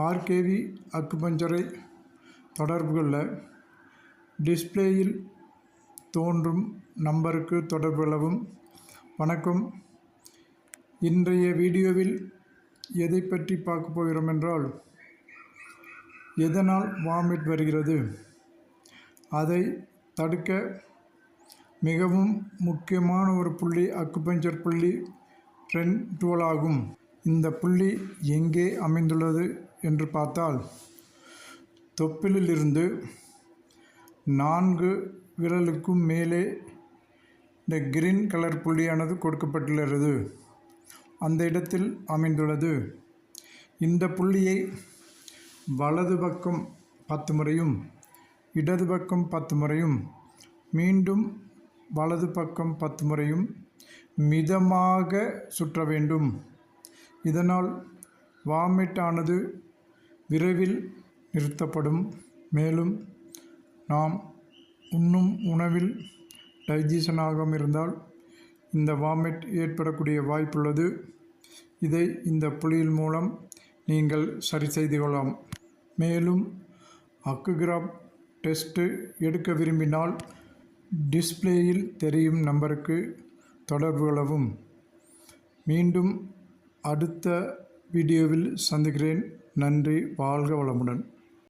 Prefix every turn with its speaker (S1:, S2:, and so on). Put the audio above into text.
S1: RKV அக்குபஞ்சரை தொடர்பு கொள்ள டிஸ்பிளேயில் தோன்றும் நம்பருக்கு தொடர்பு கொள்ளவும். வணக்கம். இன்றைய வீடியோவில் எதை பற்றி பார்க்க போகிறோம் என்றால், எதனால் வாமிட் வருகிறது, அதை தடுக்க மிகவும் முக்கியமான ஒரு புள்ளி அக்குபஞ்சர் புள்ளி REN 12 ஆகும். இந்த புள்ளி எங்கே அமைந்துள்ளது என்று பார்த்தால், தொப்புளிலிருந்து 4 விரலுக்கும் மேலே இந்த கிரீன் கலர் புள்ளியானது கொடுக்கப்பட்டுள்ளது. அந்த இடத்தில் அமைந்துள்ளது. இந்த புள்ளியை வலது பக்கம் 10 முறையும், இடது பக்கம் 10 முறையும், மீண்டும் வலது பக்கம் 10 முறையும் மிதமாக சுற்ற வேண்டும். இதனால் வாமிட் ஆனது விரைவில் நிறுத்தப்படும். மேலும் நாம் உண்ணும் உணவில் டைஜஷன் ஆகாமல் இருந்தால் இந்த வாமிட் ஏற்படக்கூடிய வாய்ப்புள்ளது. இதை இந்த புள்ளியின் மூலம் நீங்கள் சரி செய்து கொள்ளலாம். மேலும் அக்குகிராப் டெஸ்ட்டு எடுக்க விரும்பினால் டிஸ்பிளேயில் தெரியும் நம்பருக்கு தொடர்பு கொள்ளவும். மீண்டும் அடுத்த வீடியோவில் சந்திக்கிறேன். நன்றி. வாழ்க வளமுடன்.